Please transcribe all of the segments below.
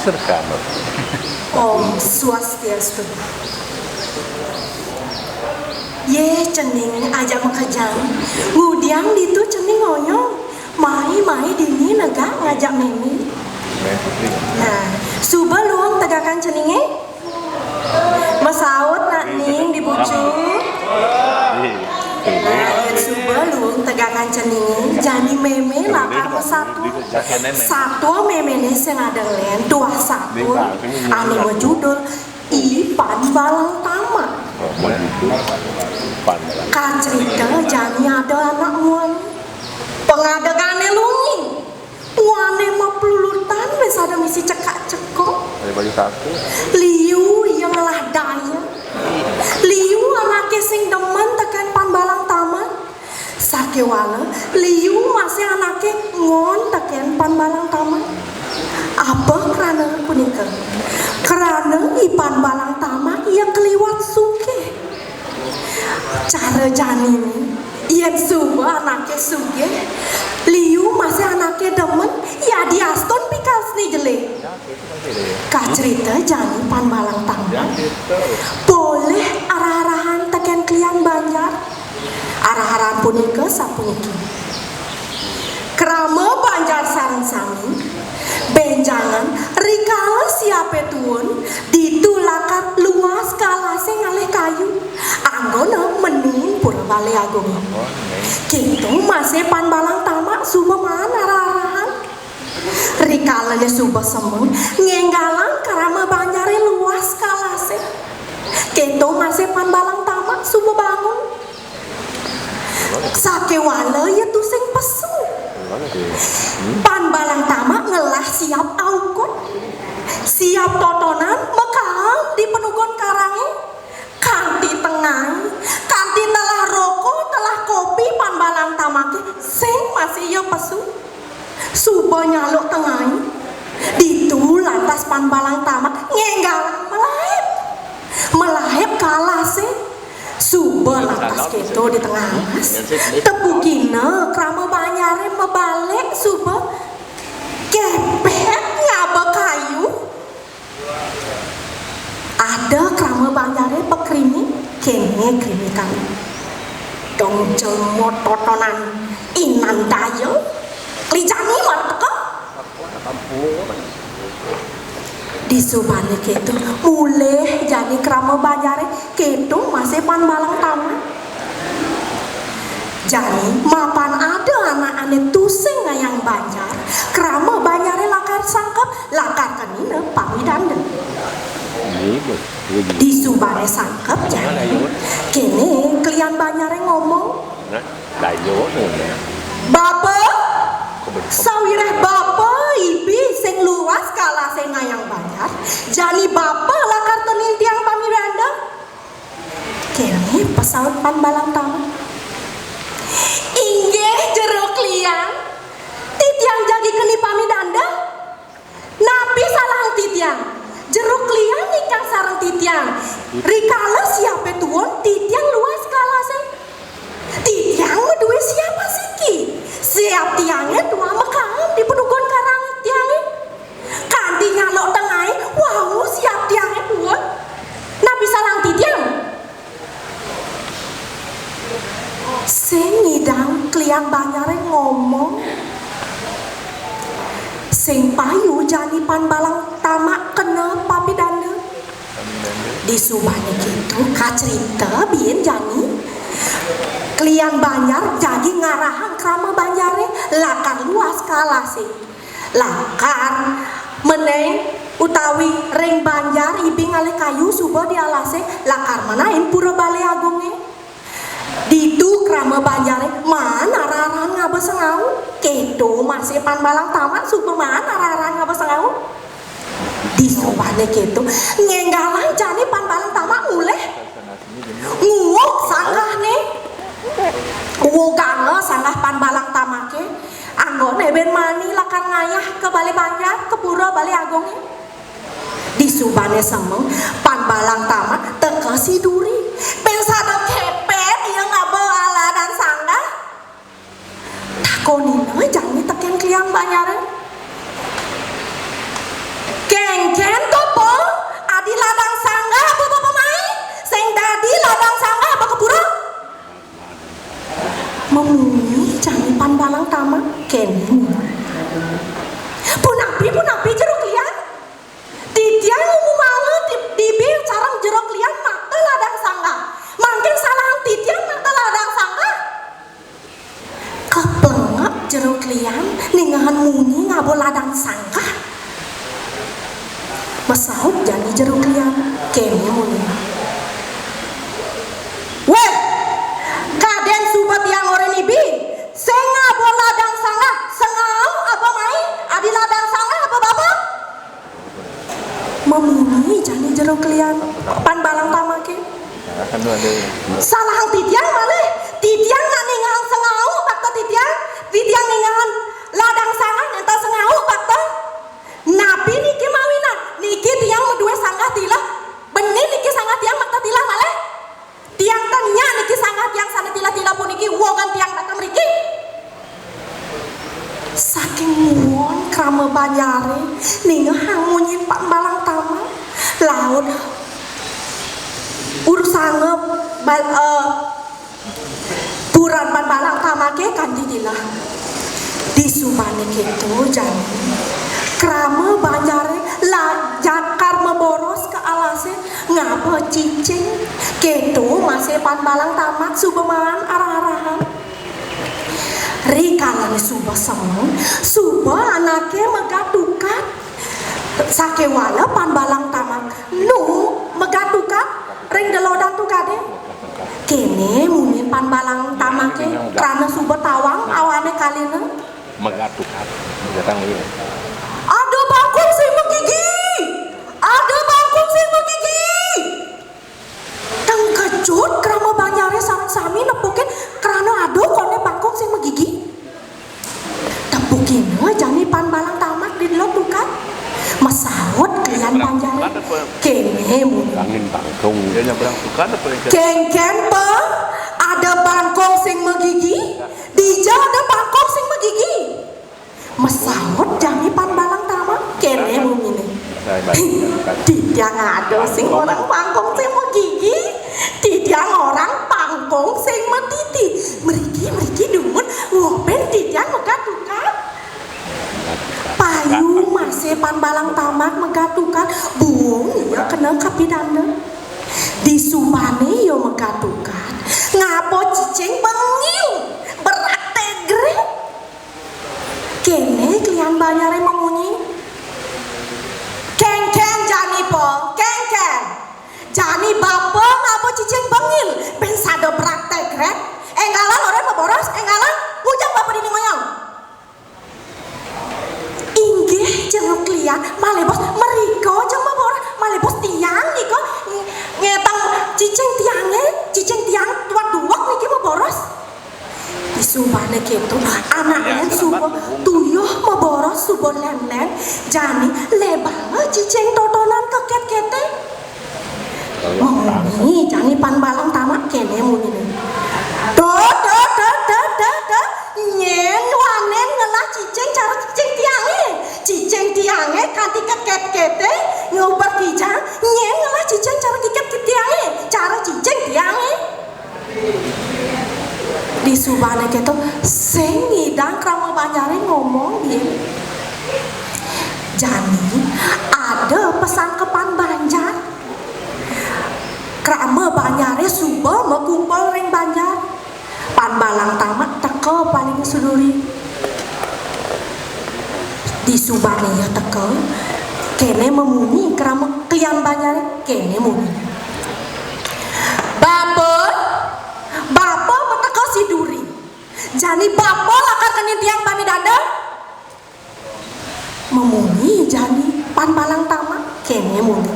Serkano. Om Swastiastu. Ye cening aja makajang. Ngudiang ditu cening ngoyo. Mai dini negak ngajak memi. Nah, suba luang tegakan ceningnya. Masaut nak ning dibucu. Nah, suba luang tegakan ceningnya. Jani meme lakar satu meme ni sing ada len dua satu. Ani judul Ipan Balang Tamak. Kacerita jani ada anak muan. Pengadegane lunging. Wane mah pelulutan wis ada misi cekak-cekok. Liu yang lah daya. Liu anake sing demen tekan Panbalang Taman. Sakewala Liu masih anake ngon tekan Panbalang Taman. Apa karena punika? Karena Ipan Balang Taman ia keliwat suke. Cara jani ini Ian suba anaknya suge, Liu masih anaknya demen, ya di Aston pikas nih jelek. Kak cerita jani Panbalang Taman, boleh arah-arahan teken klian banyak, arah-arahan punika sapuniki. Kerama banjar sarang sami, benjangan rikala siapa tuun, ditulakar luas kalase ngalih kayu, anggona mening pura balai agung. Gitu masih Panbalang Tamak suba mana arah-arahan. Rikalanya suba semeng, ngenggalang karama banjari luas kalase. Gitu masih Panbalang Tamak suba bangun. Sakewala ya tuh sing pesu. Panbalang Tamak ngelah siap aukun, siap totonan mekam di penugon karangi, kanti tengah, kanti telah rokok, telah kopi Panbalang Tamak sing masih ya pesu, suba nyaluk tengah, ditu lantas Panbalang Tamak ngenggalang melahip kalah sih. Suba lantas keto di tengah mas tepukina krama banyare mebalik suba kepet ngaba kayu ada krama banyare pekrimi kene krimi kami dong jemot totonan inan daya klijani marteka di subane keto mulai jadi krama banyare keto masih Panbalang Taman. Jadi mapan ada anak ane tusing ngayang banjar krama banyare lakar sangkap lakar kanina pamidanda. Di subane sangkap jadi kene klian banyare ngomong Bapak sawireh Bapak ibi sing luas kalah sing ngayang banjar jani Bapak lakar tenin tiang pamiranda kene pesawat Panbalang Taman inggih jeruk liang titiang jagi keni pamiranda napi salah titiang jeruk liang ikang sarang titiang rikala siapa tuon titiang luas kalah sing titiang duwe siapa siki siap tiangnya tua mekam di penugon karang tiangnya kandi nyalok tengah wow siap tiangnya tua nabi salang titiang sing ngidang kliang banyare ngomong sing payu jani Panbalang Tamak kena pamidanda di subane gitu kacerita bien jani klian banjar jadi ngarahan krama banjare lakar luas kalah sih lakar meneng utawi ring banjar ibing alih kayu suba di alase lakar manain pura balai agungnya ditu krama banjare mana arahan ngaba sengau kedo masih Panbalang Taman suba mana arahan ngaba sengau di subane kedo ngenggalang jani Panbalang Taman mulai nguok sanggah nih Wogana sanggah Panbalang Tamake anggone ben mani lakar ngayah ke Balai Banjar ke pura Balai Agung di subane semeng Panbalang Tamak teka si duri ben sadap kepet yang ngaba ala dan sanggah takonina jangan teken kliang banyare keng memuni jani pan balang tamak kene punapi jeruk lian titiang umumanga di bil sarang jeruk lian mata ladang sangga mangkin salah titiang mata ladang sangga kepengak jeruk lian ningahan muni ngabo ladang sangga masaut jani jeruk lian kene muni weh kaden subat yang orang ibi senga bola dan sanga sengau apa mai adi ladang sanga apa bapa memuni jani jeruk lian pan balang tamake salah titiang malih titiang nak ningang sengau bakta titiang ningang ladang sanga nyata sengau bakta nabi niki mawina niki tiang medue sangga tila benih niki sangga tiang bakta tila malih tiang tanya niki sangat tiang sana tila pun niki wogan tiang tak mriki saking muon krama banyare ninga hangunyin pak balang tama laut urusange puran pan balang tama ke kandi dila di subane keto jani krama banyare la jakar memboros ke alase ngapa cicing keto masih pan balang tamak subaman arah-arahan rikalan subah semua subah anaknya megatukat sakewala pan balang tamak nu megatukat ring delodan tu kade kene muni pan balang tamake karena subah tawang awane kalina megatukat datang ini ada bangkong sing megigi ada bangkong sing megigi tang kecut krama banyare sareng sami nepukin karena ada kone bangkong sing megigi tepukin jani pan balang tamak di lo tukan masawat kalian banyare kene mun angin bangkong dia nyabrang tukan apa yang ken pe ada bangkong sing megigi dija ada bangkong sing megigi masawat jani pan balang tamak kene mun ini tiang ada sing orang bangkong sing megigi tiang orang pangkong sing metiti meriki dumun wopen tiang megatukan payu masih pan balang tamak megatukan buung ya kena kapidana di sumane yo megatukan ngapo cicing bengil berak tegre kene klian banyare memunyi keng jani po keng jani bapa ngapo cicing bengil ben sado berak tegre enggalan orang meboros enggalan ujang bapa dini ngoyong inggih jeruk lian malebos meriko jeng meboros malebos tiang niko ngetang cicing tiang tuat-tuak niki meboros disubane gitu anaknya subo tuyuh meboros subo lem-lem jani lebang cicing totonan keket kete muni jani pan balang tamak kene muni do nyen wanen ngelah cicing cara cicing tiange kanti keket kete ngobar kijang nyen ngelah cicing cara kiket tiange cara cicing tiange di subane keto sing ngidang krama banyare ngomong dia jani ada pesan kepan banjar krama banyare suba mekumpul ring banjar pan balang tamak teko paling suduri di subane ya teko kene memuni krama klian banyare kene muni Bapak meteko siduri jani bapak lakar kenin tiang pamidanda memuni jani pan balang tamak kene muni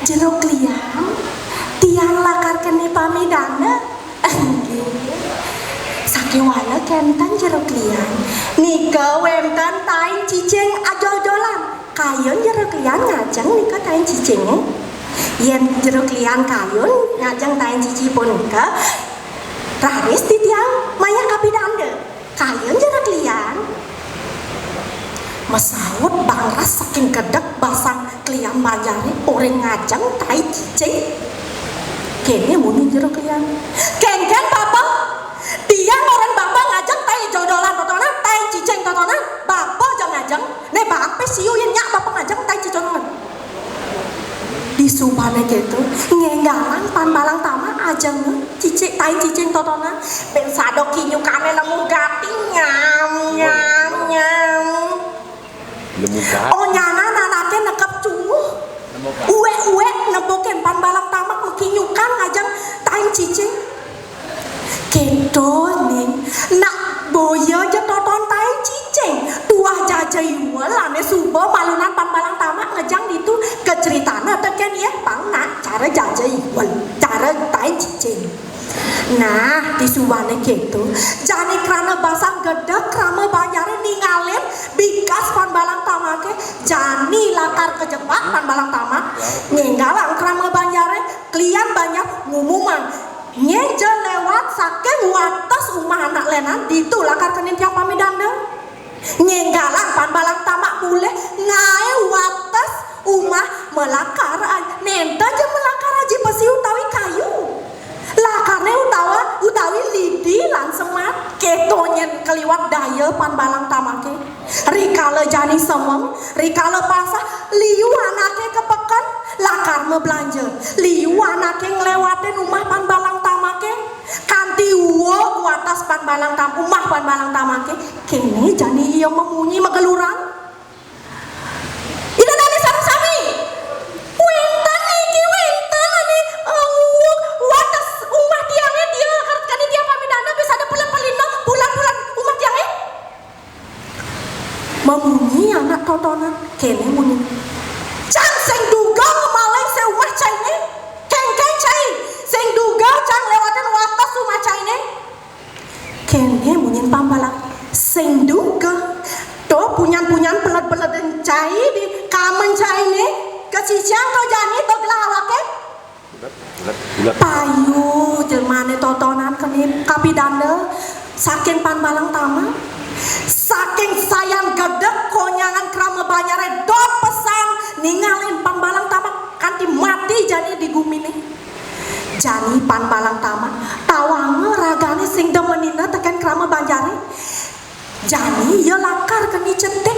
jeruk lian tiang lakar kenin pamidanda sakewala kentan jeruk lian nika wemtan tain cicing ajol-ajolan kayon jeruk lian ngajeng nika tain cicingnya yen jeruk lian kayun ngajeng tain cici pun ke raris di tiang maya kapidanda kayun jeruk lian masaut bangras saking kedek basang klian majare orang ngajeng tai cicing kene muni jeruk lian ken papa sampai siu yang nyak bapak ngajak tai cicongan. Di subane gitu ngenggalan pan balang tama aja cicik tai cicing totona ben sado kinyukane lemu gati nyam nyam nyam lemu gati oh nyana nanake nekep cumuh uwe neboken pan balang tama kinyukan ngajang tai cicing gitu nih nak boyo aja toton tai cicing tuah jajayuan lane subo malunan pan balang tama ngejang itu keceritana teken ya bang nak cara jajayuan cara tai cicing nah di subane gitu jani krana basang gedek krama banyare ningalin bikas pan balang tama ke jani lakar kejebak pan balang tama ninggalang krama banyare klian banyak ngumuman nyeje lewat saking watas umah anak lenan itu lakar kenin tiang pamidanda nyenggalang pan balang tamak boleh ngae watas umah melakar nenta aja melakar aja pasti utawi kayu lakarnya utawi lidi lan semat ketonyen keliwat daya pan balang tamake rikala jani semeng rikala pasah liu anake kepekan lakar me belanja liu anake ngelewatin umah pan balang tamake kanti uwo atas pan balang tam umah pan balang tamake kene jani iya memunyi megeluran ina nani sami winten iki winten ani watas umah tiangnya dia kani dia pamidana bisa ada pelin-pelina bulan-bulan umah tiangnya memunyi anak totonan kene munyi cang sing duga maleng se umah caine keng cai sing duga cang lewatin watas umah caine kene munyin pambalang sing duga to punyan-punyan pelat-pelat cai di kamen caine kecicang to jani to gelawake payu jelmane totonan kene kapidanda saking panbalang tama saking sayang gedek konyangan krama banyare dot pesan ningalin panbalang tama kanti mati jani di gumine jani panbalang tama tawange ragane sing demenina tekan krama banjare jani ya lakar keni cetek